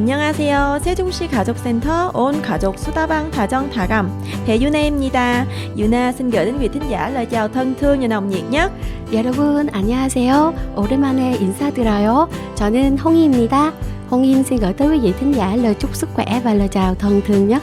안녕하세요. 세종시 가족센터 온 가족 수다방 다정 다감 배유나입니다. Yuna xin gửi đến quý thính giả lời chào thân thương và nồng nhiệt nhất. 여러분 안녕하세요. 오랜만에 인사드려요. 저는 홍희입니다. 홍희 xin gửi tới quý vị thính giả lời chúc sức khỏe và lời chào thân thương nhất.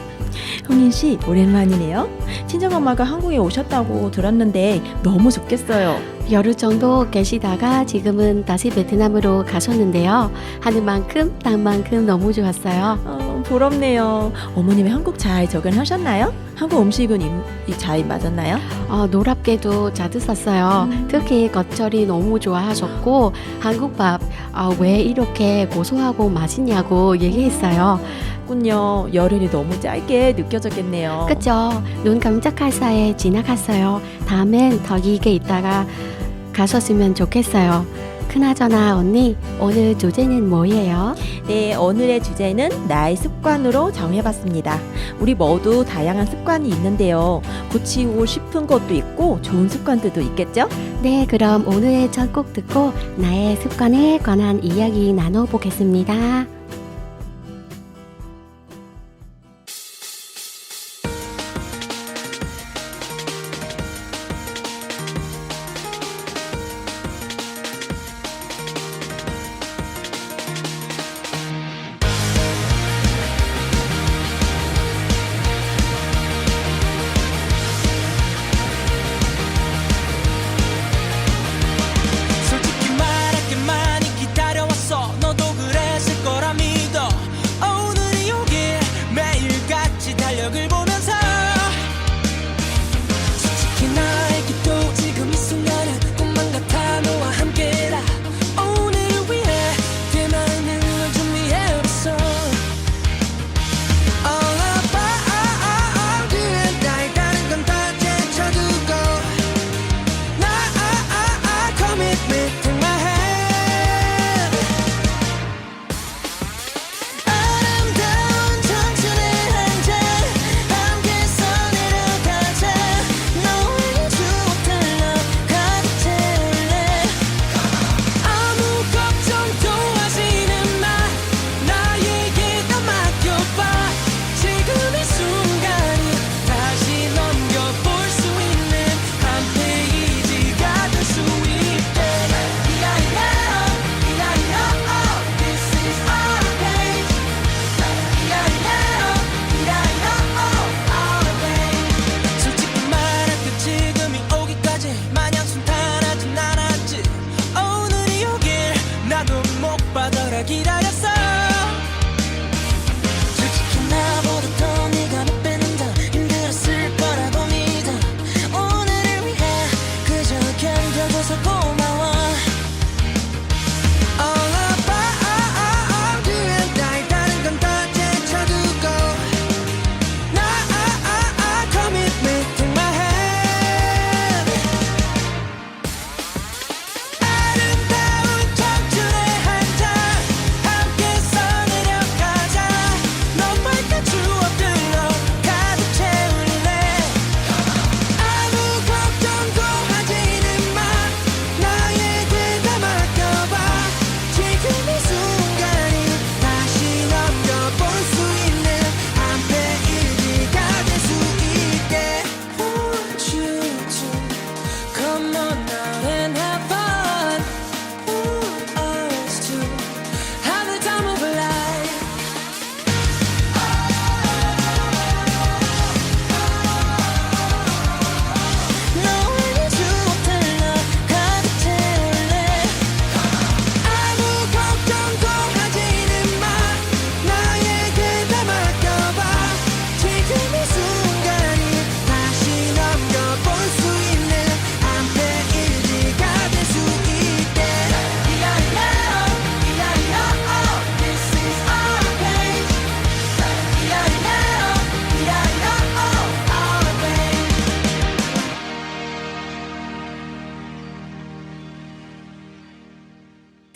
홍인 씨, 오랜만이네요. 친정엄마가 한국에 오셨다고 들었는데 너무 좋겠어요. 열흘 정도 계시다가 지금은 다시 베트남으로 가셨는데요. 하는 만큼 딴 만큼 너무 좋았어요. 부럽네요. 어머님이 한국 잘 적응하셨나요? 한국 음식은 잘 맞았나요? 놀랍게도 잘 드셨어요. 특히 겉절이 너무 좋아하셨고 한국 밥 왜 이렇게 고소하고 맛있냐고 얘기했어요. 군요. 열흘이 너무 짧게 느껴졌겠네요. 그쵸? 눈 깜짝할 사이에 지나갔어요. 다음엔 더 길게 있다가 가셨으면 좋겠어요. 그나저나 언니, 오늘 주제는 뭐예요? 네, 오늘의 주제는 나의 습관으로 정해봤습니다. 우리 모두 다양한 습관이 있는데요. 고치고 싶은 것도 있고 좋은 습관들도 있겠죠? 네, 그럼 오늘의 첫 곡 듣고 나의 습관에 관한 이야기 나눠보겠습니다. 솔직히 말할게 많이 기다려왔어. 너도 그랬을 거라면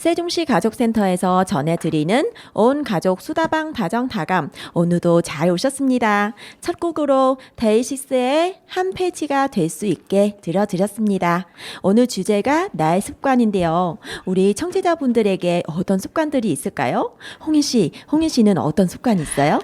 세종시 가족센터에서 전해드리는 온 가족 수다방 다정다감 오늘도 잘 오셨습니다. 첫 곡으로 데이식스의 한 페이지가 될 수 있게 들려드렸습니다. 오늘 주제가 나의 습관인데요. 우리 청취자분들에게 어떤 습관들이 있을까요? 홍인 씨는 어떤 습관이 있어요?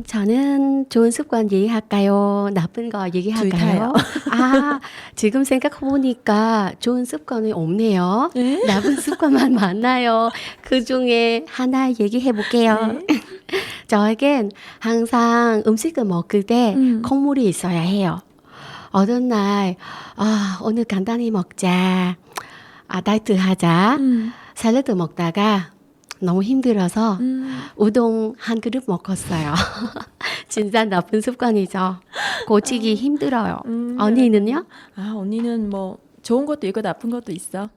저는 좋은 습관 얘기할까요? 나쁜 거 얘기할까요? 아, 지금 생각해보니까 좋은 습관이 없네요. 네? 나쁜 습관만 많아요. 그 중에 하나 얘기해볼게요. 네. 저에겐 항상 음식을 먹을 때 음. 콩물이 있어야 해요. 어떤 날, 오늘 간단히 먹자. 다이어트 하자. 샐러드 먹다가 너무 힘들어서 우동 한 그릇 먹었어요. 진짜 나쁜 습관이죠. 고치기 힘들어요. 언니는요? 언니는 뭐 좋은 것도 있고 나쁜 것도 있어.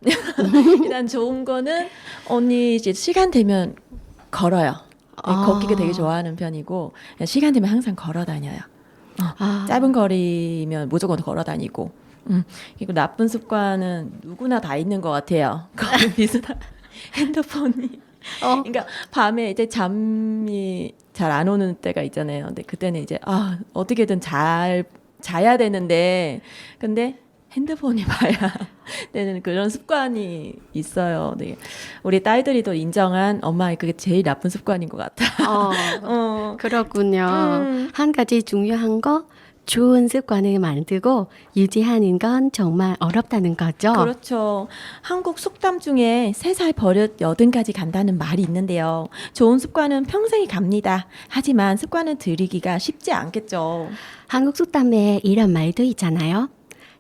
일단 좋은 거는 언니 이제 시간 되면 걸어요. 걷기가 되게 좋아하는 편이고 시간 되면 항상 걸어 다녀요. 짧은 거리면 무조건 걸어 다니고. 그리고 나쁜 습관은 누구나 다 있는 것 같아요. 거의 비슷한 핸드폰이. 그러니까 밤에 이제 잠이 잘 안 오는 때가 있잖아요. 근데 그때는 이제 어떻게든 자야 되는데 근데 핸드폰이 봐야 되는 그런 습관이 있어요. 네. 우리 딸들이 또 인정한 엄마 그게 제일 나쁜 습관인 것 같아. 그렇군요. 한 가지 중요한 거 좋은 습관을 만들고 유지하는 건 정말 어렵다는 거죠. 그렇죠. 한국 속담 중에 3살 버릇 80가지 간다는 말이 있는데요. 좋은 습관은 평생이 갑니다. 하지만 습관을 들이기가 쉽지 않겠죠. 한국 속담에 이런 말도 있잖아요.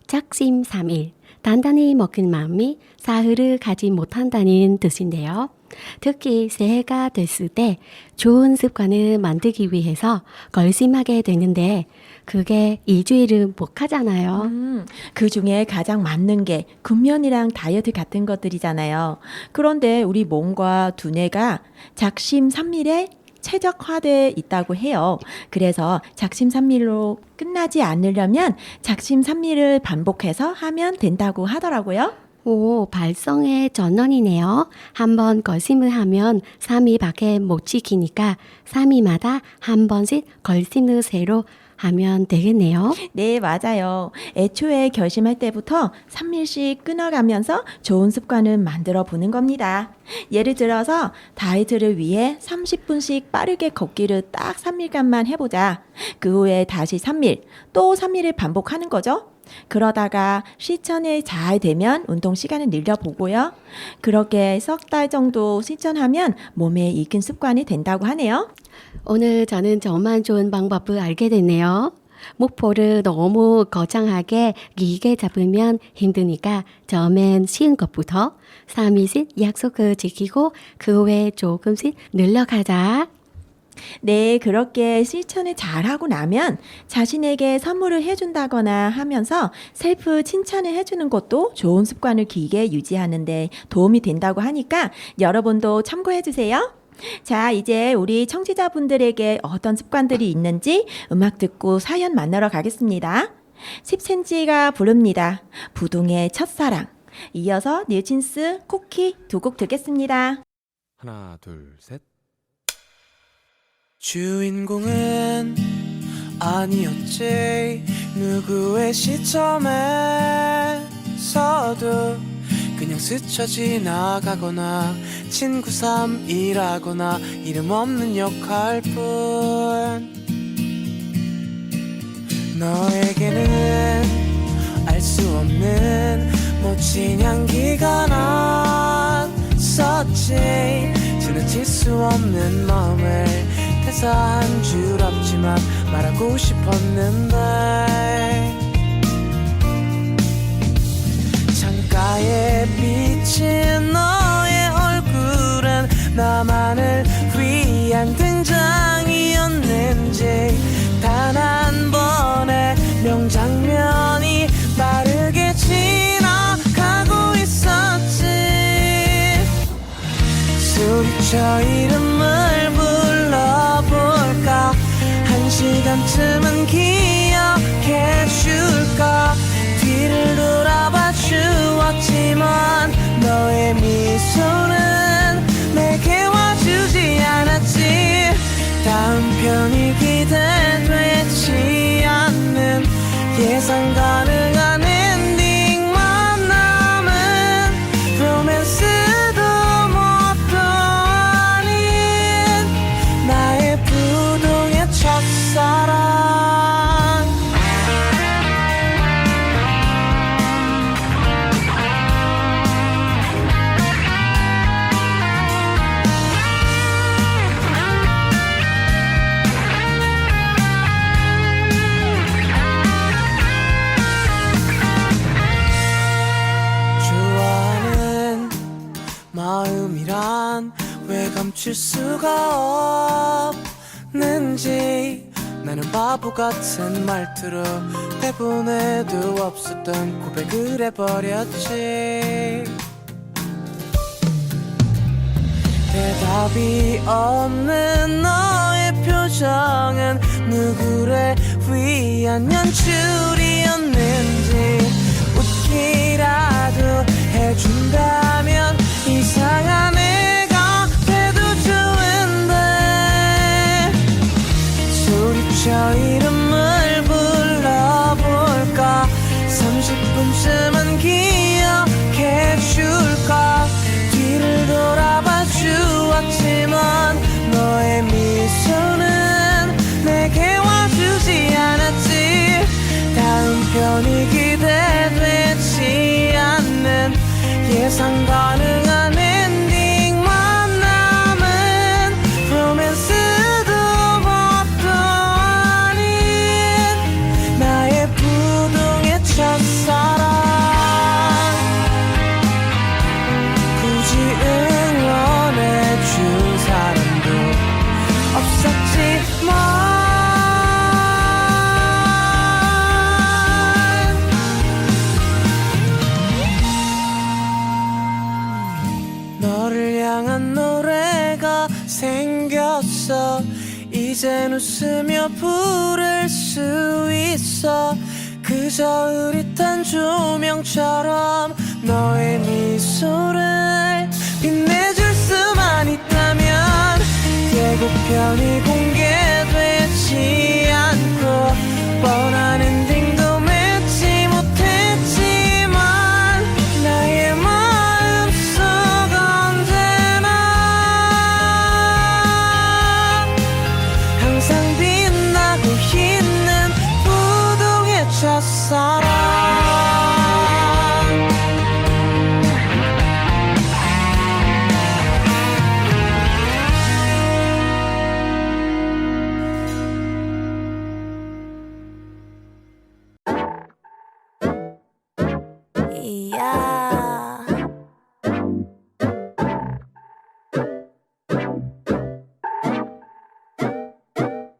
작심삼일, 단단히 먹은 마음이 사흘을 가지 못한다는 뜻인데요. 특히 새해가 됐을 때 좋은 습관을 만들기 위해서 결심하게 되는데 그게 2주일은 못 하잖아요. 그 중에 가장 맞는 게 근면이랑 다이어트 같은 것들이잖아요. 그런데 우리 몸과 두뇌가 작심삼일에 최적화돼 있다고 해요. 그래서 작심삼일로 끝나지 않으려면 작심삼일을 반복해서 하면 된다고 하더라고요. 오, 발성의 전원이네요. 한번 결심을 하면 3일밖에 못 지키니까 3일마다 한 번씩 결심을 새로 하면 되겠네요. 네, 맞아요. 애초에 결심할 때부터 3일씩 끊어가면서 좋은 습관을 만들어 보는 겁니다. 예를 들어서 다이어트를 위해 30분씩 빠르게 걷기를 딱 3일간만 해보자. 그 후에 다시 3일, 또 3일을 반복하는 거죠. 그러다가 실천이 잘 되면 운동 시간을 늘려보고요. 그렇게 석 달 정도 실천하면 몸에 익은 습관이 된다고 하네요. 오늘 저는 정말 좋은 방법을 알게 됐네요. 목표를 너무 거창하게 길게 잡으면 힘드니까 처음엔 쉬운 것부터 3일씩 약속을 지키고 그 후에 조금씩 늘려가자. 네, 그렇게 실천을 잘하고 나면 자신에게 선물을 해준다거나 하면서 셀프 칭찬을 해주는 것도 좋은 습관을 길게 유지하는 데 도움이 된다고 하니까 여러분도 참고해주세요. 자, 이제 우리 청취자분들에게 어떤 습관들이 있는지 음악 듣고 사연 만나러 가겠습니다. 10cm가 부릅니다. 부동의 첫사랑. 이어서 뉴진스 쿠키 두 곡 듣겠습니다. 하나, 둘, 셋. 주인공은 아니었지. 누구의 시점에서도 그냥 스쳐 지나가거나 친구 삼이라거나 이름 없는 역할뿐. 너에게는 알 수 없는 멋진 향기가 났었지. 지나칠 수 없는 마음을 대사한 줄 없지만 말하고 싶었는데 창가에 비친 너의 얼굴은 나만을 위한 등장이었는지 단 한 번의 명장면이 빠르게 지나가고 있었지. 소리쳐 이름을 불러볼까. 한 시간쯤은 기억해줄까. 뒤를 돌아봐 주었지만 너의 미소는 기대되지 않는 예상 가능한 엔딩만 남은 로맨스도 뭣도 아닌 나의 부동의 첫사랑. 좋아하는 마음이란 왜 감출 수가 없는지 나는 바보 같은 말투로 대본에도 없었던 고백을 해버렸지. 대답이 없는 너의 표정은 누구를 위한 연출이었는지 웃기라도 해준다면 이상한 애가 돼도 좋은데 소리쳐 이름을 불러볼까 30분쯤은 기억해줄까 뒤를 돌아봐 주었지만 너의 미소는 내게 와주지 않았지. 다음 편이 기대되지 않는 예상 가능한 엔딩만 남은 로맨스도 뭣도 아닌 나의 부동의 첫사랑. 굳이 응원해준 사람도 없었지만 너를 향한 노래가 생겼어. 이젠 웃으며 부를 수 있어. 그저 흐릿한 조명처럼 너의 미소를 빛내줄 수만 있다면 예고편이 공개되지 않고 뻔한 엔딩도 맺지 못했지만 나의 마음속 언제나 항상 빛나고 있는 부동의 첫사랑.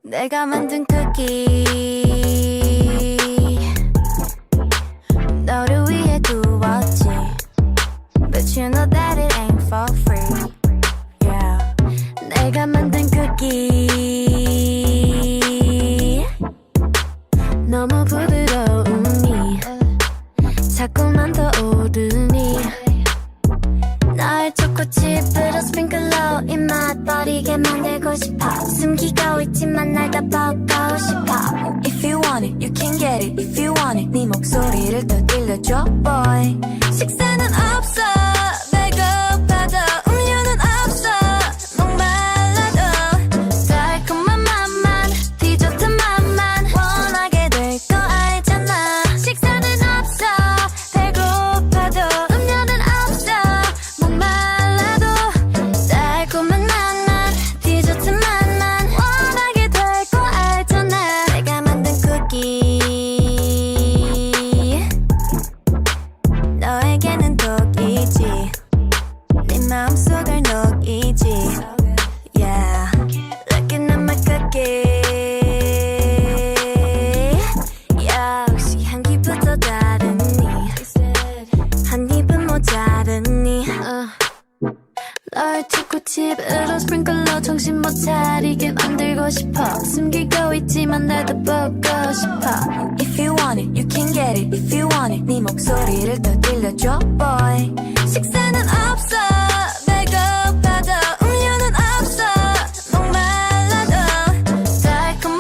내가 만든 쿠키 너를 위해 두었지 But you know that it ain't for free Yeah 내가 만든 쿠키 너무 부드러우니 자꾸만 더 오르니 널 초코칩으로 스프링클러 입맛 버리게 만들고 싶어 숨기고 있지만 날 다 보고 싶어 If you want it, you can get it If you want it, 네 목소리를 더 들려줘 boy 식사는 없어 배고파도 음료는 없어 목말라도 달콤한 맛만 디저트 맛만 원하게 될 거 알잖아 식사는 없어 배고파도 음료는 없어 목말라도 달콤한 맛만 디저트 맛만 원하게 될 거 알잖아 내가 만든 쿠키 너에게는 독이지 네 마음속을 녹이지 Yeah Looking at my cookie 역시 향기부터 다르니 한 입은 모자르니 널 초코칩으로 스프링클러 정신 못 차리게 만들고 싶어 숨기고 있지만 날 더 보고 싶어 If you want it, you can get it If you want it, 네 목소리를 더 들려줘 boy 식사는 없어 배고파도 음료는 없어 목말라도 달콤한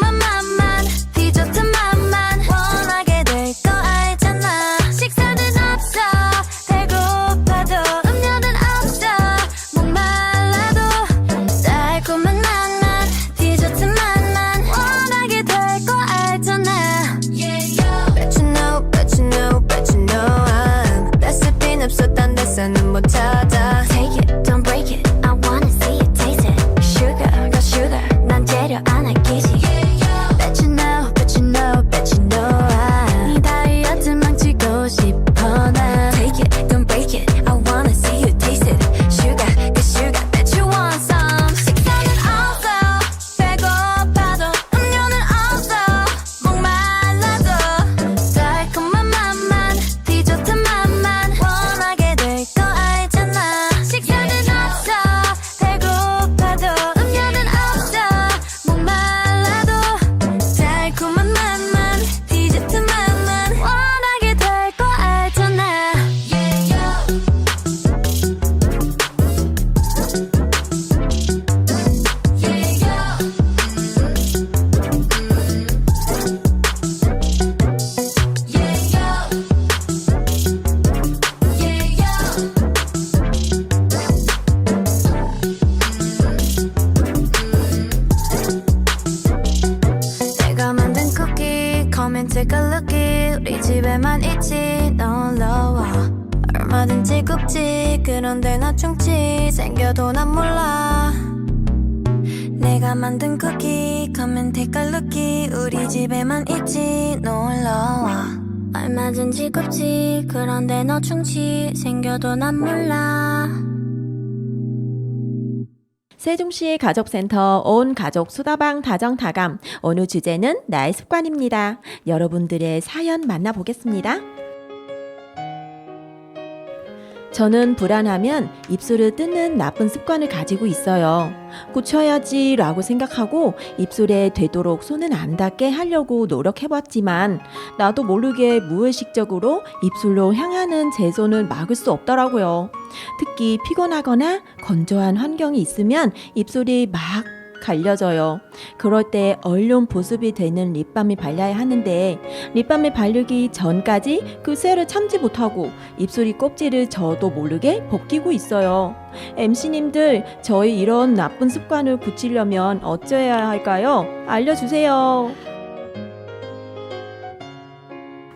오히려 안 할기지 Bet you know, bet you know, bet you know 네 다이어트 망치고 싶어 난 Take it, don't break it I wanna see you taste it Sugar, 그 sugar Bet you want some 식사는 없어 배고파도 음료는 없어 목말라도 달콤한 맛만 디저트 맛만 원하게 될 거 알잖아 식사는 없어 배고파도 음료는 없어 목말라도 달콤한 맛만 디저트 맛만 원하게 될 거 알잖아 Yeah, yo. 내가 만든 쿠키 Come and take a lookie 우리 집에만 있지 놀러와 얼마든지 굽지 그런데 나 충치 생겨도 난 몰라 내가 만든 쿠키 Come and take a lookie 우리 집에만 있지 놀러와 얼마든지 굽지 그런데 너 충치 생겨도 난 몰라 세종시 가족센터 온 가족 수다방 다정다감 오늘 주제는 나의 습관입니다. 여러분들의 사연 만나보겠습니다. 저는 불안하면 입술을 뜯는 나쁜 습관을 가지고 있어요. 고쳐야지 라고 생각하고 입술에 되도록 손은 안 닿게 하려고 노력해봤지만 나도 모르게 무의식적으로 입술로 향하는 제 손을 막을 수 없더라고요. 특히 피곤하거나 건조한 환경이 있으면 입술이 막 갈려져요. 그럴 때 얼른 보습이 되는 립밤을 발라야 하는데 립밤을 바르기 전까지 그 쇠를 참지 못하고 입술이 껍질을 저도 모르게 벗기고 있어요. MC님들 저희 이런 나쁜 습관을 고치려면 어쩌야 할까요? 알려주세요.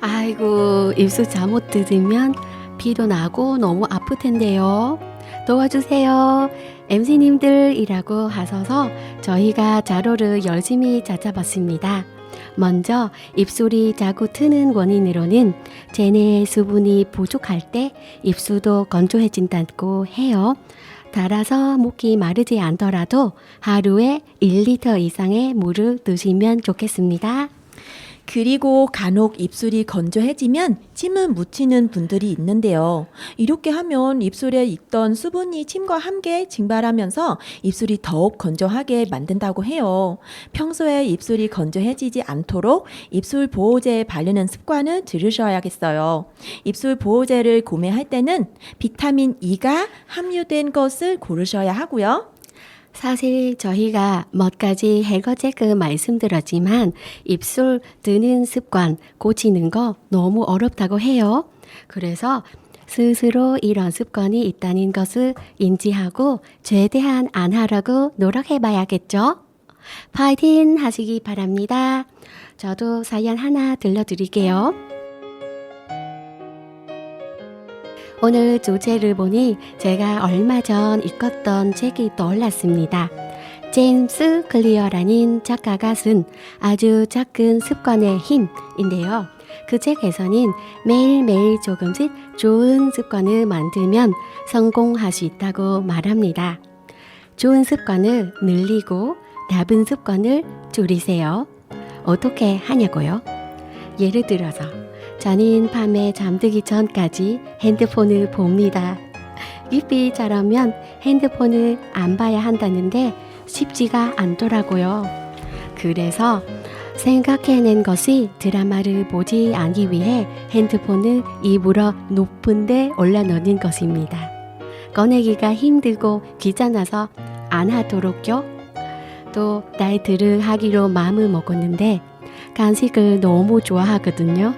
아이고, 입술 잘못 뜯으면 피도 나고 너무 아플 텐데요. 도와주세요. MC님들이라고 하셔서 저희가 자료를 열심히 찾아봤습니다. 먼저 입술이 자꾸 트는 원인으로는 체내 수분이 부족할 때 입술도 건조해진다고 해요. 따라서 목이 마르지 않더라도 하루에 1리터 이상의 물을 드시면 좋겠습니다. 그리고 간혹 입술이 건조해지면 침을 묻히는 분들이 있는데요. 이렇게 하면 입술에 있던 수분이 침과 함께 증발하면서 입술이 더욱 건조하게 만든다고 해요. 평소에 입술이 건조해지지 않도록 입술 보호제 바르는 습관을 들으셔야겠어요. 입술 보호제를 구매할 때는 비타민 E가 함유된 것을 고르셔야 하고요. 사실 저희가 몇 가지 해결책을 말씀드렸지만 입술 드는 습관 고치는 거 너무 어렵다고 해요. 그래서 스스로 이런 습관이 있다는 것을 인지하고 최대한 안 하려고 노력해봐야겠죠? 파이팅 하시기 바랍니다. 저도 사연 하나 들려드릴게요. 오늘 주제를 보니 제가 얼마 전 읽었던 책이 떠올랐습니다. 제임스 클리어라는 작가가 쓴 아주 작은 습관의 힘인데요. 그 책에서는 매일매일 조금씩 좋은 습관을 만들면 성공할 수 있다고 말합니다. 좋은 습관을 늘리고 나쁜 습관을 줄이세요. 어떻게 하냐고요? 예를 들어서 저는 밤에 잠들기 전까지 핸드폰을 봅니다. 입이 자라면 핸드폰을 안 봐야 한다는데 쉽지가 않더라고요. 그래서 생각해낸 것이 드라마를 보지 않기 위해 핸드폰을 입으로 높은 데 올려놓는 것입니다. 꺼내기가 힘들고 귀찮아서 안 하도록요. 또 다이어트를 하기로 마음을 먹었는데 간식을 너무 좋아하거든요.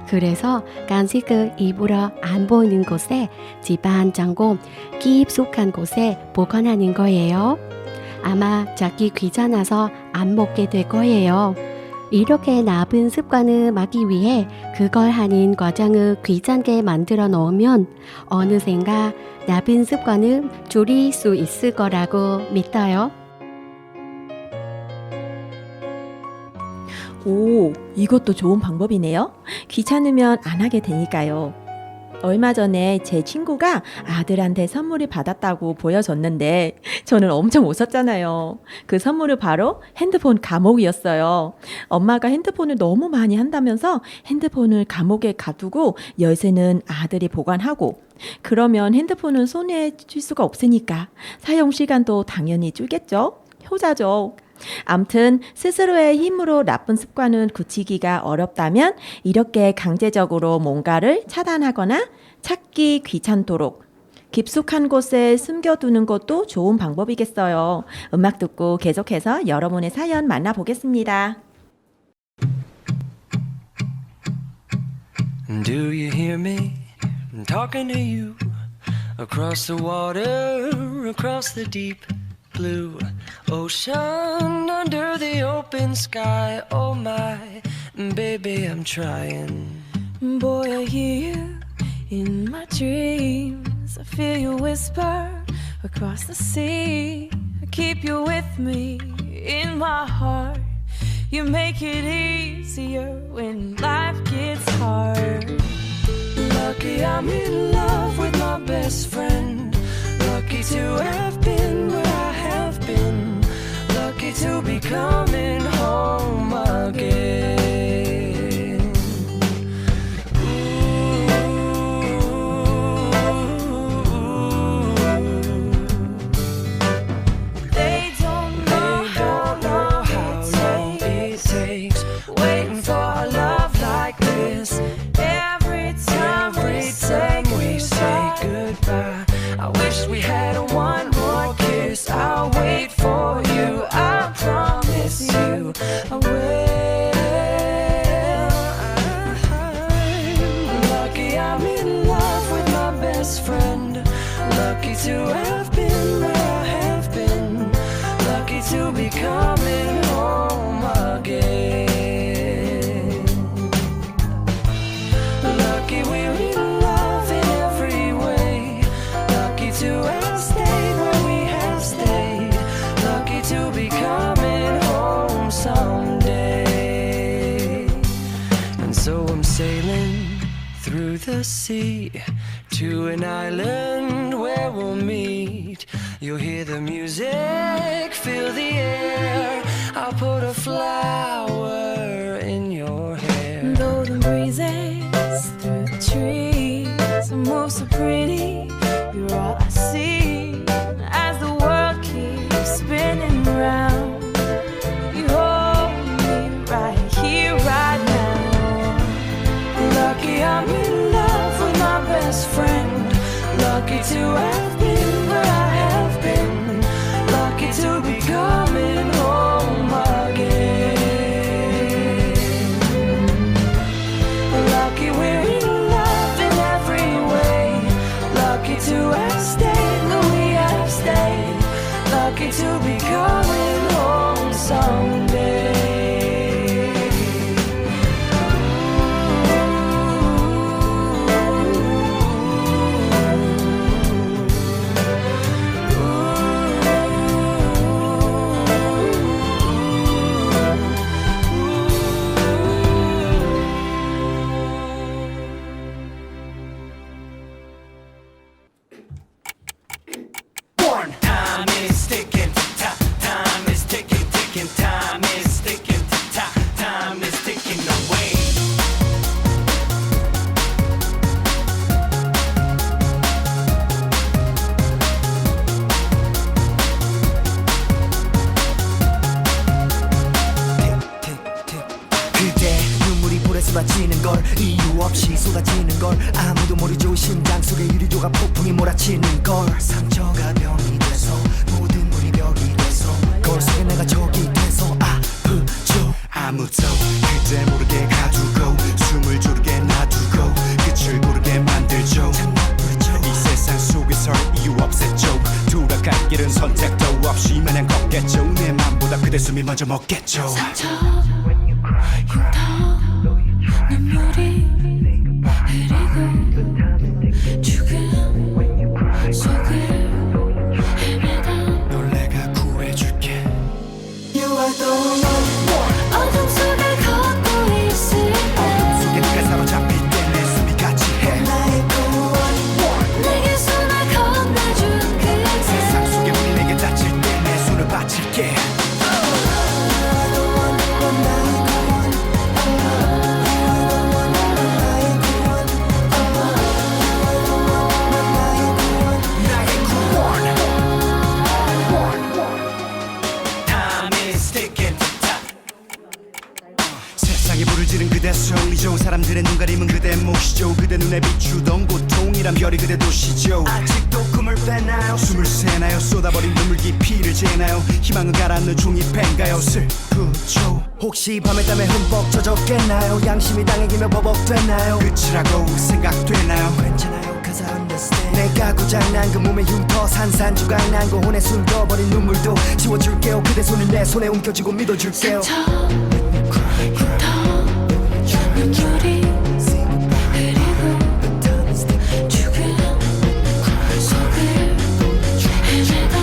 그래서 간식을 입으로 안 보이는 곳에 집안 창고 깊숙한 곳에 보관하는 거예요. 아마 찾기 귀찮아서 안 먹게 될 거예요. 이렇게 나쁜 습관을 막기 위해 그걸 하는 과정을 귀찮게 만들어 놓으면 어느샌가 나쁜 습관을 줄일 수 있을 거라고 믿어요. 오, 이것도 좋은 방법이네요. 귀찮으면 안 하게 되니까요. 얼마 전에 제 친구가 아들한테 선물을 받았다고 보여줬는데 저는 엄청 웃었잖아요. 그 선물은 바로 핸드폰 감옥이었어요. 엄마가 핸드폰을 너무 많이 한다면서 핸드폰을 감옥에 가두고 열쇠는 아들이 보관하고 그러면 핸드폰은 손에 쥘 수가 없으니까 사용 시간도 당연히 줄겠죠? 효자죠. 암튼 스스로의 힘으로 나쁜 습관을 고치기가 어렵다면 이렇게 강제적으로 뭔가를 차단하거나 찾기 귀찮도록 깊숙한 곳에 숨겨두는 것도 좋은 방법이겠어요. 음악 듣고 계속해서 여러분의 사연 만나보겠습니다. Do you hear me? I'm talking to you across the water, across the deep blue ocean, under the open sky. Oh my, baby, I'm trying. Boy, I hear you in my dreams. I feel you whisper across the sea. I keep you with me in my heart. You make it easier when life gets hard. Lucky I'm in love with my best friend. Lucky to have been where I have been. Lucky to be coming home again. They don't know how long it takes waiting for a love like this. every time We say goodbye. I wish we had one more kiss. I'll wait for you. I promise you I will. Lucky I'm in love with my best friend. Lucky to have been where I have been. Lucky to be coming home again. Lucky we're in love in every way. Lucky to have stayed where we have stayed. Lucky to be coming home someday. And so I'm sailing through the sea to an island where we'll meet. You'll hear the music, feel the air. I'll put a flower in your hair. golden breezes through the trees move so pretty. You're all I see as the world keeps spinning round. You hold me right here, right now. Lucky I'm in love with my best friend. Lucky to have been where I have been. Lucky to be coming home again. Lucky we're in love in every way. Lucky to have stayed where we have stayed. Lucky to be coming home someday. Time is ticking, time is ticking, ticking. Time is ticking, time is ticking away. 그대 눈물이 볼에 쏟아지는 걸 이유 없이 쏟아지는 걸 아무도 모르죠 심장 속에 유리조각 폭풍이 몰아치는 걸 상처가 병이 돼서 모든 물이 벽이 돼서 거울 속에 내가 적이 돼서 아프죠 아무도 그대 모르게 가두고 숨을 조르게 놔두고 끝을 모르게 만들죠 참 나쁘죠 이 세상 속에서 이유 없었죠 돌아갈 길은 선택도 없이 마냥 걷겠죠 내 맘보다 그대 숨이 먼저 먹겠죠 눈물이 흐리고 죽음 속을 헤매다 널 내가 구해줄게 You are the one. 어둠 속을 걸어 세상에 불을 지른 그대 소리죠. 사람들의 눈 가림은 그대 몫이죠. 그대 눈에 비추던 고통이란 별이 그대 도시죠. 아직도 꿈을 빼나요? 숨을 새나요? 쏟아버린 눈물 깊이를 재나요? 희망을 가라앉는 종이팬가요? 슬프죠. 혹시 밤에 땀에 흠뻑 젖었겠나요? 양심이 당해기며 버벅되나요? 끝이라고 생각되나요? 괜찮아요 cause I understand. 내가 고장난 그 몸에 흉터 산산주각난 고혼에 숨겨버린 눈물도 지워줄게요. 그대 손을 내 손에 옮겨지고 믿어줄게요. 눈물이 그리고 죽은 속을 헤매다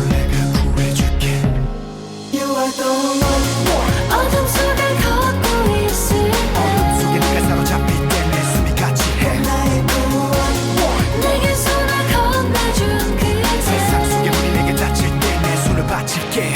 내가 구해줄게. You are the one. 어둠 속을 걷고 있을 때 속에 네가 사로잡힐 때 내 숨이 같이해. 나의 구원. 내게 손을 건네준 그대 세상 속에 불이 내게 닫힐 때 내 손을 바칠게.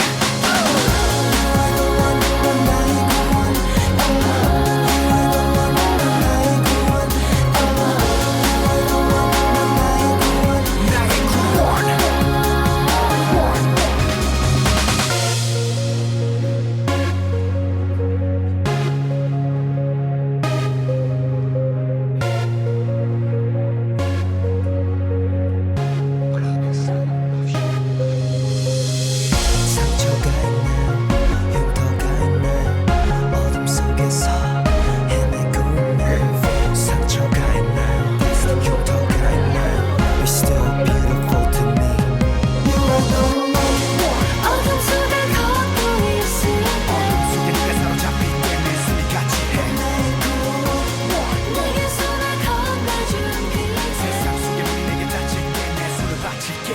상처가 있나요? 흉터가 있나요? 어둠 속에서 헤매고 있나요? 상처가 있나요? 흉터가 있나요? You're still beautiful to me. You are the one. 어둠 속을 걷고 있을 때 속에 네가 사로잡힐 때 내 숨이 같이해. 내게 손을 건네준 그대 세상 속에 불이 내게 닫힐 때 내 손을 바칠게.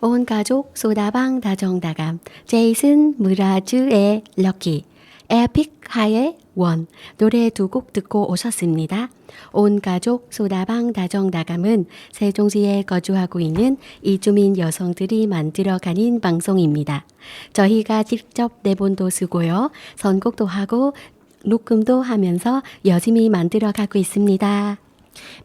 온 가족 소다방 다정다감 제이슨 무라즈의 럭키 에픽 하의 원 노래 두 곡 듣고 오셨습니다. 온 가족 소다방 다정다감은 세종시에 거주하고 있는 이주민 여성들이 만들어가는 방송입니다. 저희가 직접 대본도 쓰고요. 선곡도 하고 녹음도 하면서 열심히 만들어가고 있습니다.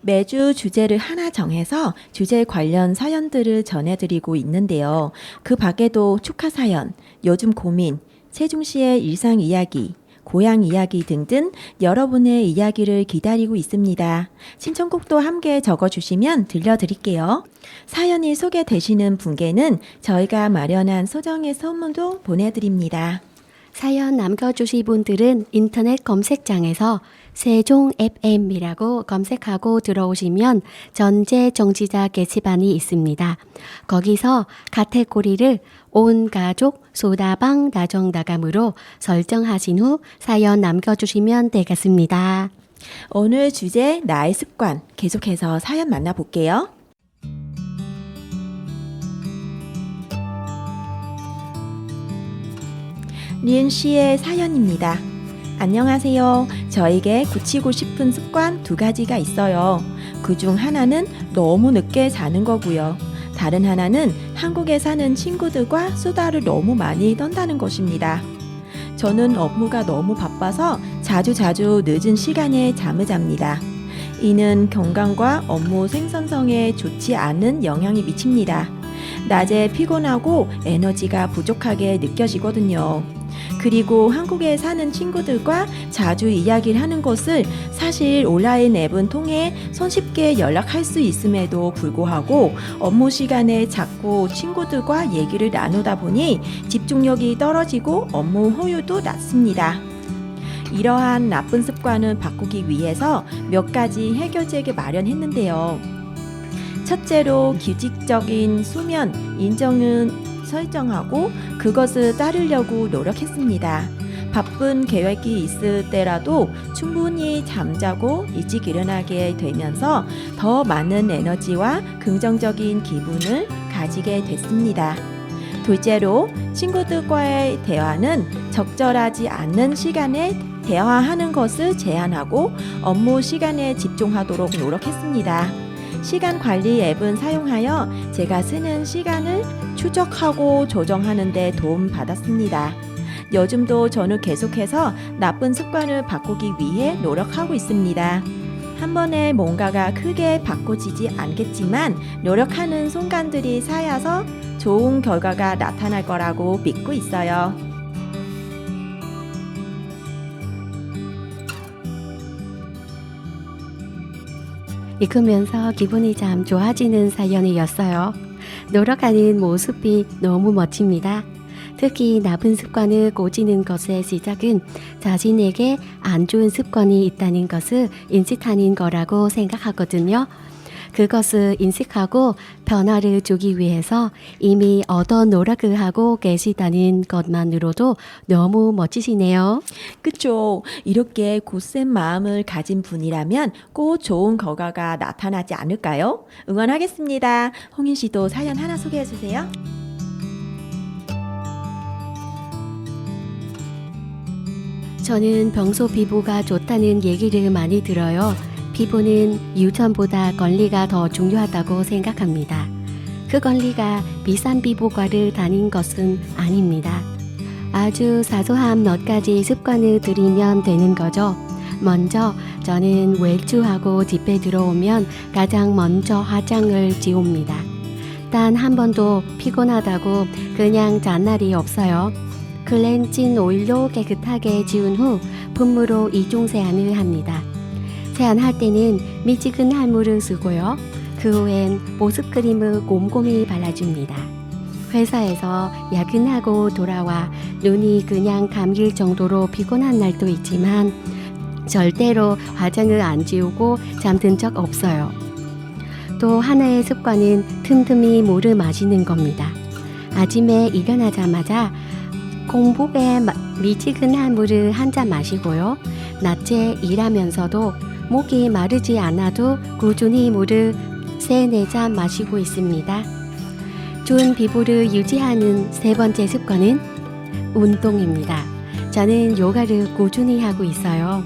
매주 주제를 하나 정해서 주제 관련 사연들을 전해드리고 있는데요. 그 밖에도 축하 사연, 요즘 고민, 세종시의 일상 이야기, 고향 이야기 등등 여러분의 이야기를 기다리고 있습니다. 신청곡도 함께 적어주시면 들려드릴게요. 사연이 소개되시는 분께는 저희가 마련한 소정의 선물도 보내드립니다. 사연 남겨주실 분들은 인터넷 검색창에서 세종 FM이라고 검색하고 들어오시면 전체 정치자 게시판이 있습니다. 거기서 카테고리를 온 가족 소다방 다정다감으로 설정하신 후 사연 남겨주시면 되겠습니다. 오늘 주제 나의 습관 계속해서 사연 만나볼게요. 리은 씨의 사연입니다. 안녕하세요. 저에게 고치고 싶은 습관 2가지가 있어요. 그중 하나는 너무 늦게 자는 거고요. 다른 하나는 한국에 사는 친구들과 수다를 너무 많이 떤다는 것입니다. 저는 업무가 너무 바빠서 자주 늦은 시간에 잠을 잡니다. 이는 건강과 업무 생산성에 좋지 않은 영향이 미칩니다. 낮에 피곤하고 에너지가 부족하게 느껴지거든요. 그리고 한국에 사는 친구들과 자주 이야기를 하는 것을 사실 온라인 앱은 통해 손쉽게 연락할 수 있음에도 불구하고 업무 시간에 자꾸 친구들과 얘기를 나누다 보니 집중력이 떨어지고 업무 효율도 낮습니다. 이러한 나쁜 습관을 바꾸기 위해서 몇 가지 해결책을 마련했는데요. 첫째로 규칙적인 수면 인정은 설정하고 그것을 따르려고 노력했습니다. 바쁜 계획이 있을 때라도 충분히 잠자고 일찍 일어나게 되면서 더 많은 에너지와 긍정적인 기분을 가지게 됐습니다. 둘째로 친구들과의 대화는 적절하지 않는 시간에 대화하는 것을 제한하고 업무 시간에 집중하도록 노력했습니다. 시간 관리 앱은 사용하여 제가 쓰는 시간을 추적하고 조정하는 데 도움 받았습니다. 요즘도 저는 계속해서 나쁜 습관을 바꾸기 위해 노력하고 있습니다. 한 번에 뭔가가 크게 바꿔지지 않겠지만 노력하는 순간들이 쌓여서 좋은 결과가 나타날 거라고 믿고 있어요. 읽으면서 기분이 참 좋아지는 사연이었어요. 노력하는 모습이 너무 멋집니다. 특히 나쁜 습관을 고치는 것의 시작은 자신에게 안 좋은 습관이 있다는 것을 인식하는 거라고 생각하거든요. 그것을 인식하고 변화를 주기 위해서 이미 어떤 노력을 하고 계시다는 것만으로도 너무 멋지시네요. 그쵸? 이렇게 굳센 마음을 가진 분이라면 꼭 좋은 결과가 나타나지 않을까요? 응원하겠습니다. 홍인 씨도 사연 하나 소개해 주세요. 저는 평소 피부가 좋다는 얘기를 많이 들어요. 피부는 유전보다 권리가 더 중요하다고 생각합니다. 그 권리가 비싼 피부과를 다닌 것은 아닙니다. 아주 사소한 몇 가지 습관을 들이면 되는 거죠. 먼저 저는 외출하고 집에 들어오면 가장 먼저 화장을 지웁니다. 단 한 번도 피곤하다고 그냥 잔 날이 없어요. 클렌징 오일로 깨끗하게 지운 후 붓으로 이중 세안을 합니다. 세안할 때는 미지근한 물을 쓰고요. 그 후엔 보습크림을 꼼꼼히 발라줍니다. 회사에서 야근하고 돌아와 눈이 그냥 감길 정도로 피곤한 날도 있지만 절대로 화장을 안 지우고 잠든 적 없어요. 또 하나의 습관은 틈틈이 물을 마시는 겁니다. 아침에 일어나자마자 공복에 미지근한 물을 한 잔 마시고요. 낮에 일하면서도 목이 마르지 않아도 꾸준히 물을 3-4잔 마시고 있습니다. 좋은 피부를 유지하는 세 번째 습관은 운동입니다. 저는 요가를 꾸준히 하고 있어요.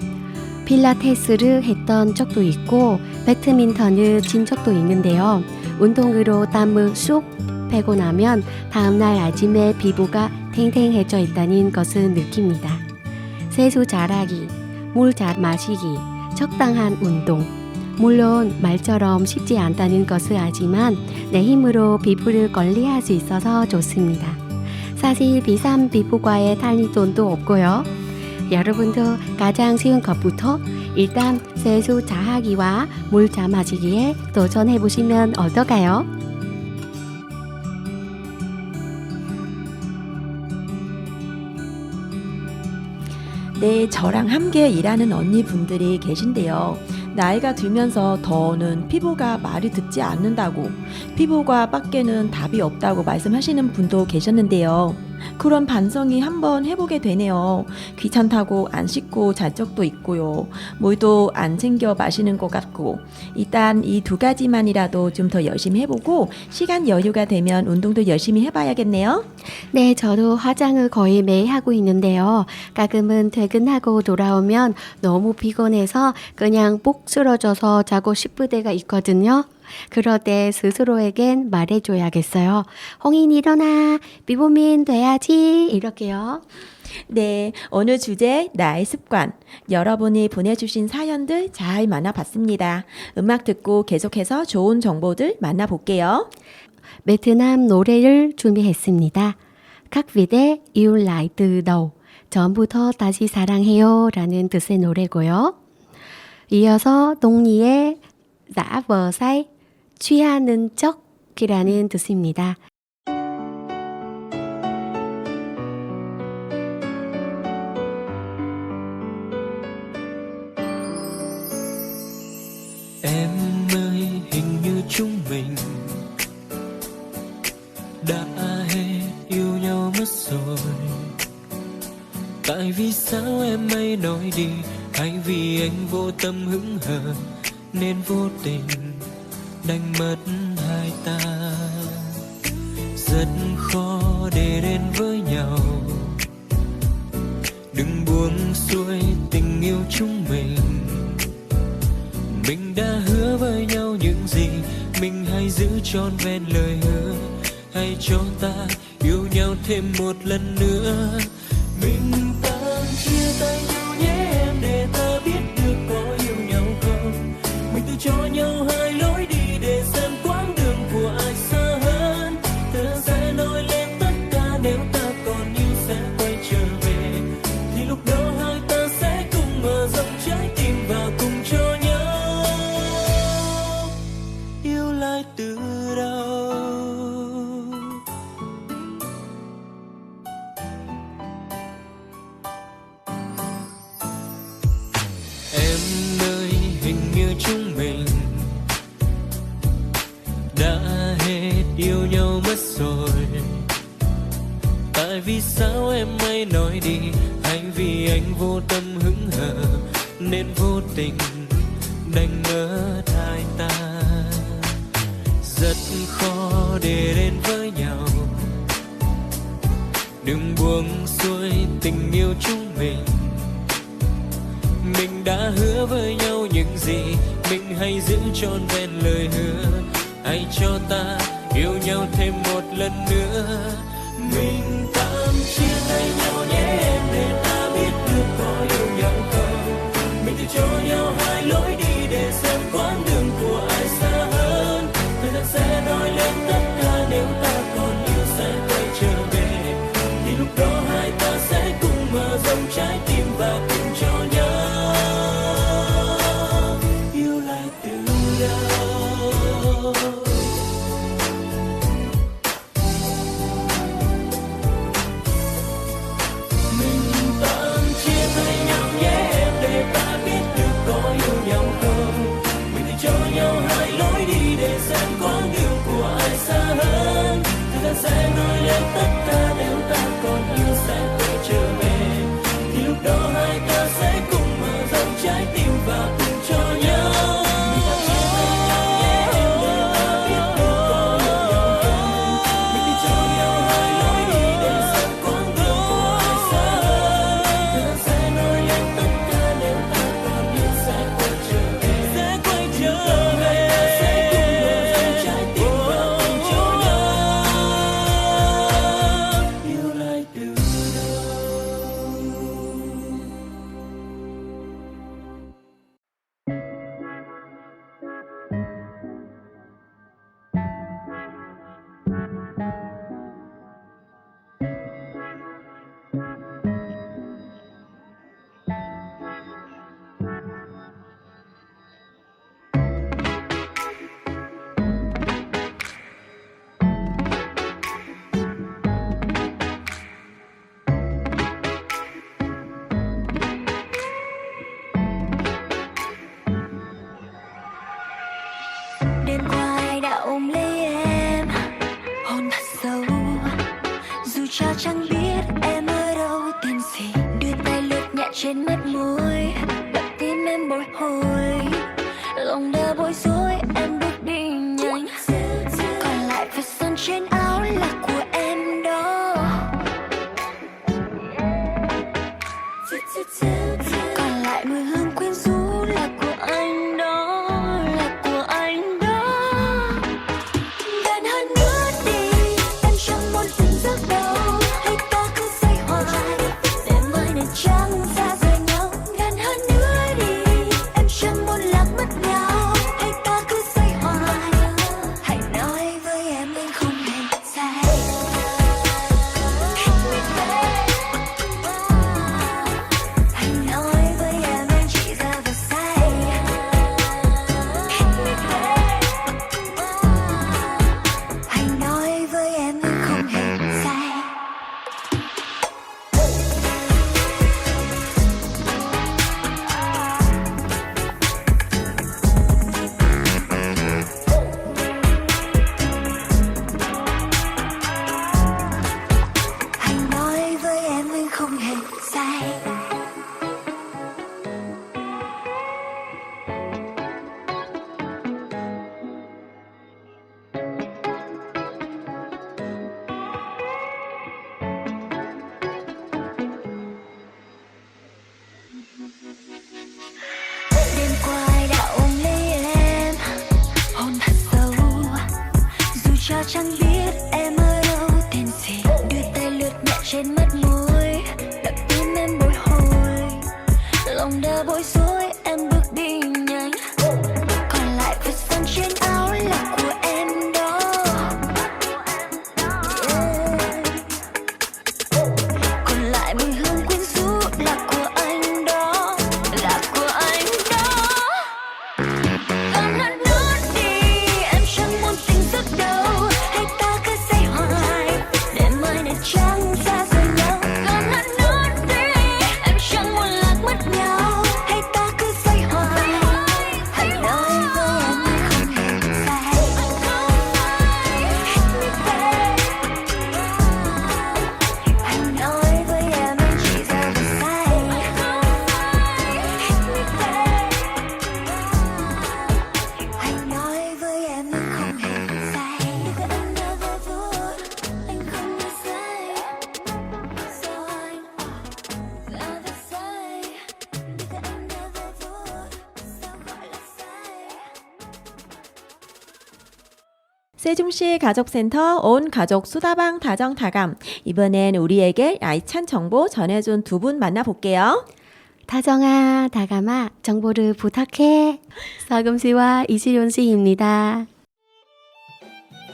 필라테스를 했던 적도 있고 배드민턴을 친 적도 있는데요. 운동으로 땀을 쑥 빼고 나면 다음날 아침에 피부가 탱탱해져 있다는 것을 느낍니다. 세수 잘하기, 물 잘 마시기, 적당한 운동. 물론 말처럼 쉽지 않다는 것을 알지만 내 힘으로 피부를 관리할 수 있어서 좋습니다. 사실 비싼 피부과에 다닐 돈도 없고요. 여러분도 가장 쉬운 것부터 일단 세수 잘하기와 물 잘 마시기에 도전해보시면 어떨까요? 네, 저랑 함께 일하는 언니분들이 계신데요. 나이가 들면서 더는 피부가 말이 듣지 않는다고, 피부과 밖에는 답이 없다고 말씀하시는 분도 계셨는데요. 그런 반성이 한번 해보게 되네요. 귀찮다고 안 씻고 잘 적도 있고요. 물도 안 챙겨 마시는 것 같고, 일단 이 두 가지만이라도 좀 더 열심히 해보고 시간 여유가 되면 운동도 열심히 해봐야겠네요. 네, 저도 화장을 거의 매일 하고 있는데요. 가끔은 퇴근하고 돌아오면 너무 피곤해서 그냥 뽁 쓰러져서 자고 싶을 때가 있거든요. 그럴 때 스스로에겐 말해줘야겠어요. 홍인 일어나, 비보민 돼야지, 이렇게요. 네, 오늘 주제 나의 습관. 여러분이 보내주신 사연들 잘 만나봤습니다. 음악 듣고 계속해서 좋은 정보들 만나볼게요. 베트남 노래를 준비했습니다. 각vid의 You Like the Dough, 전부터 다시 사랑해요 라는 뜻의 노래고요. 이어서 동리의 giả vờ say, 취하는 척이라는 뜻입니다. Em ơi, hình như chúng mình đã hết yêu nhau mất rồi. Tại vì sao em hay nói đi, hay vì anh vô tâm hững hờ nên vô tình đánh mất hai ta. Rất khó để đến với nhau, đừng buông xuôi tình yêu chúng mình. Mình đã hứa với nhau những gì, mình hãy giữ trọn vẹn lời hứa. Hãy cho ta yêu nhau thêm một lần nữa. Mình vì anh vô tâm hững hờ nên vô tình đành ngỡ hai ta. Rất khó để đến với nhau, đừng buông xuôi tình yêu chúng mình. Mình đã hứa với nhau những gì, mình hãy giữ trọn vẹn lời hứa. Hãy cho ta yêu nhau thêm một lần nữa. Mình tạm chia tay nhau nhé em, để ta biết được có yêu nhau không. Mình thì cho nhau hai lối đi để xem quãng đường của ai xa hơn. Thời gian sẽ nói lên tất cả, nếu ta còn yêu sẽ quay trở về. Thì lúc đó hai ta sẽ cùng mở rộng trái tim và cùng cho nhau yêu lại từ đầu. Mình tạm chia tay nhau nhé em, để ta biết được có yêu nhau không. Mình thì cho nhau hai lối đi để xem quãng đường của ai xa hơn. Thời gian sẽ nói lên tất cả, nếu ta còn yêu sẽ quay trở về. Thì lúc đó hai ta sẽ cùng mở rộng trái tim và cùng cho nhau. Mình tạm chia tay nhau nhé em, để ta biết được có yêu nhau không. Mình thì cho nhau hai lối đi để xem quãng đường của ai xa hơn. Thời gian sẽ nói lên tất cả, nếu ta còn yêu sẽ quay trở về. Thì lúc đó hai ta sẽ cùng mở rộng trái tim và cùng cho nhau yêu lại từ đầu. Đêm qua ai đã ôm lấy em, hôn thật sâu. Dù cho chẳng biết em ở đâu tên gì, đưa tay lướt nhẹ trên mắt môi, đập tim em bồi hồi. Lòng đã bối rối, em bước đi nhanh, còn lại vết son trên áo là của em đó. Còn lại mùi hương quyến rũ là của anh đó, là của anh đó. Gần hơn nữa đi, em chẳng muốn dừng giấc đâu. Hay ta cứ say hoài, để mai này chẳng xa rời nhau. Gần hơn nữa đi, em chẳng muốn lạc mất nhau. Hay ta cứ say hoài, hãy nói với em anh không hề sai. Hãy nói với em anh chỉ ra và sai. Hãy nói với em anh không hề sai. Hãy nói với em anh không hề sai. Đêm qua ai đã ôm lấy em, hôn thật sâu. Dù cho chẳng biết em ở đâu tên gì, đưa tay lướt nhẹ trên mắt môi, đập tim em bồi hồi. Lòng đã bối rối, em bước đi nhanh, còn lại vết son trên áo là của em đó. Còn lại mùi hương quyến rũ là của anh đó, là của anh đó. Gần hơn nữa đi, em chẳng muốn tỉnh giấc đâu. Hay ta cứ say hoài, để mai này chẳng xa rời nhau. Gần hơn nữa đi, em chẳng muốn lạc mất nhau. Hay ta cứ 세종시 가족센터 온 가족 수다방 다정다감. 이번엔 우리에게 알찬 정보 전해준 두 분 만나볼게요. 다정아, 다감아, 정보를 부탁해. 사금씨와 이지윤 씨입니다.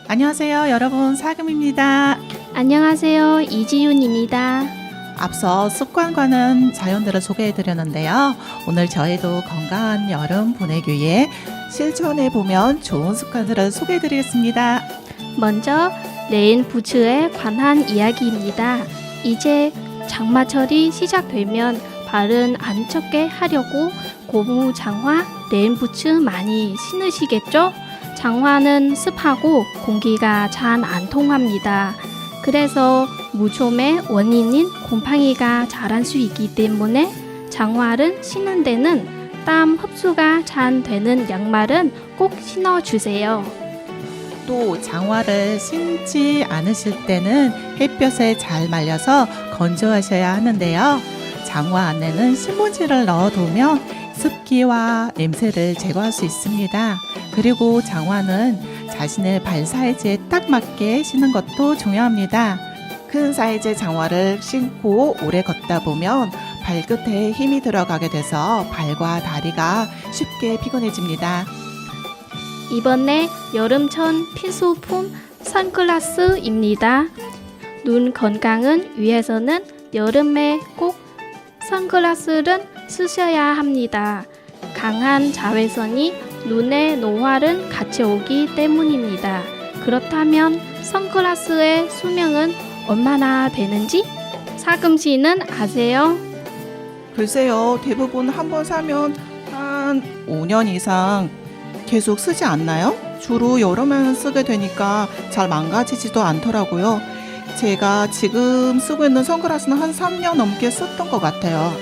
안녕하세요, 여러분. 사금입니다. 안녕하세요. 이지윤입니다. 앞서 습관과는 자연들을 소개해드렸는데요. 오늘 저희도 건강한 여름 보내기 위해 실천해보면 좋은 습관들을 소개해드리겠습니다. 먼저 레인부츠에 관한 이야기입니다. 이제 장마철이 시작되면 발은 안 썩게 하려고 고무 장화, 레인부츠 많이 신으시겠죠? 장화는 습하고 공기가 잘 안 통합니다. 그래서 무좀의 원인인 곰팡이가 자랄 수 있기 때문에 장화를 신는 데는 땀 흡수가 잘 되는 양말은 꼭 신어주세요. 또 장화를 신지 않으실 때는 햇볕에 잘 말려서 건조하셔야 하는데요. 장화 안에는 신문지를 넣어두면 습기와 냄새를 제거할 수 있습니다. 그리고 장화는 자신의 발 사이즈에 딱 맞게 신는 것도 중요합니다. 큰 사이즈의 장화를 신고 오래 걷다 보면 발끝에 힘이 들어가게 돼서 발과 다리가 쉽게 피곤해집니다. 이번에 여름철 필수품 선글라스입니다. 눈 건강을 위해서는 여름에 꼭 선글라스를 쓰셔야 합니다. 강한 자외선이 눈의 노화를 가져오기 때문입니다. 그렇다면 선글라스의 수명은 얼마나 되는지 사금씨는 아세요? 글쎄요, 대부분 한 번 사면 한 5년 이상 계속 쓰지 않나요? 주로 여름에는 쓰게 되니까 잘 망가지지도 않더라고요. 제가 지금 쓰고 있는 선글라스는 한 3년 넘게 썼던 것 같아요.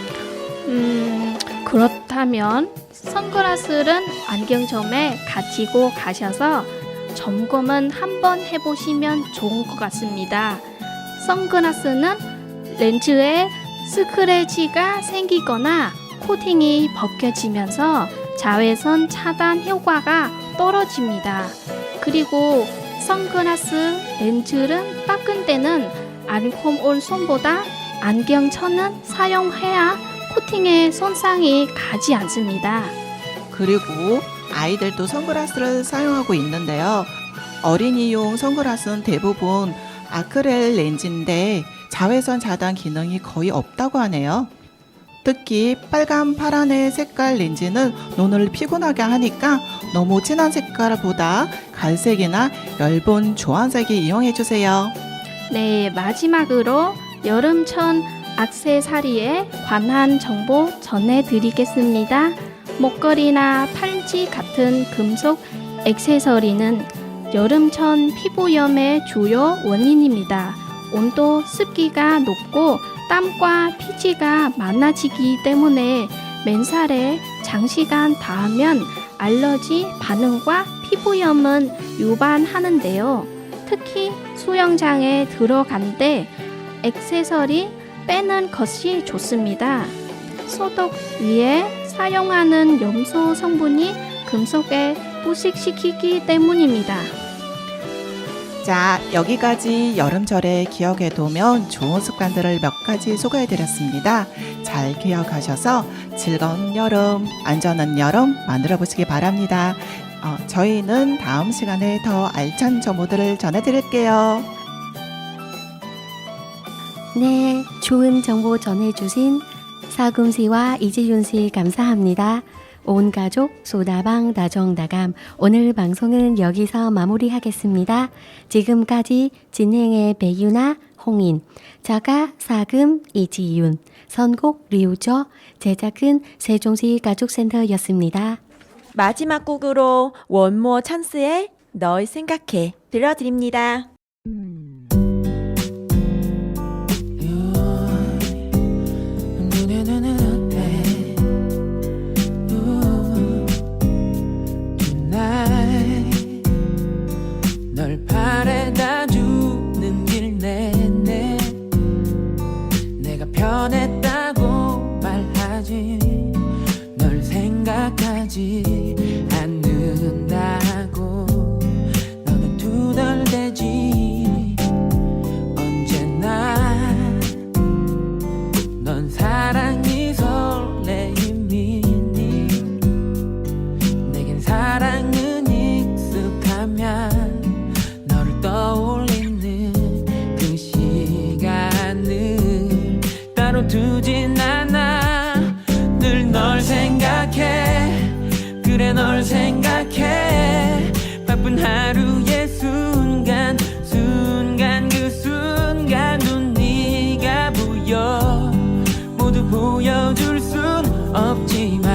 그렇다면 선글라스는 안경점에 가지고 가셔서 점검은 한번 해보시면 좋은 것 같습니다. 선글라스는 렌즈에 스크래치가 생기거나 코팅이 벗겨지면서 자외선 차단 효과가 떨어집니다. 그리고 선글라스 렌즈를 닦을 때는 알코올 솜보다 안경천은 사용해야 코팅에 손상이 가지 않습니다. 그리고 아이들도 선글라스를 사용하고 있는데요. 어린이용 선글라스는 대부분 아크릴 렌즈인데 자외선 차단 기능이 거의 없다고 하네요. 특히 빨간, 파란의 색깔 렌즈는 눈을 피곤하게 하니까 너무 진한 색깔보다 갈색이나 엷은 주황색이 이용해주세요. 네, 마지막으로 여름철 액세서리에 관한 정보 전해드리겠습니다. 목걸이나 팔찌 같은 금속 액세서리는 여름철 피부염의 주요 원인입니다. 온도, 습기가 높고 땀과 피지가 많아지기 때문에 맨살에 장시간 닿으면 알러지 반응과 피부염은 유발하는데요. 특히 수영장에 들어갈 때 액세서리 빼는 것이 좋습니다. 소독 위에 사용하는 염소 성분이 금속에 부식시키기 때문입니다. 자, 여기까지 여름철에 기억해두면 좋은 습관들을 몇 가지 소개해드렸습니다. 잘 기억하셔서 즐거운 여름, 안전한 여름 만들어보시기 바랍니다. 저희는 다음 시간에 더 알찬 정보들을 전해드릴게요. 네, 좋은 정보 전해주신 사금씨와 이지윤씨 감사합니다. 온 가족 소다방 다정다감 오늘 방송은 여기서 마무리하겠습니다. 지금까지 진행의 배유나 홍인, 작가 사금 이지윤, 선곡 류저, 제작은 세종시 가족센터였습니다. 마지막 곡으로 원모 찬스의 널 생각해 들려드립니다. 널 바래다 주는 길 내내 내가 변했다고 말하지 널 생각하지 않는다고 너는 두 넌 사랑이 설레임이니 내겐 사랑은 익숙하면 너를 떠올리는 그 시간을 따로 두진 않아 늘 널 생각해 그래 널 생각해 바쁜 하루의 순간 그 순간도 네가 보여 모두 보여줄 순 없지만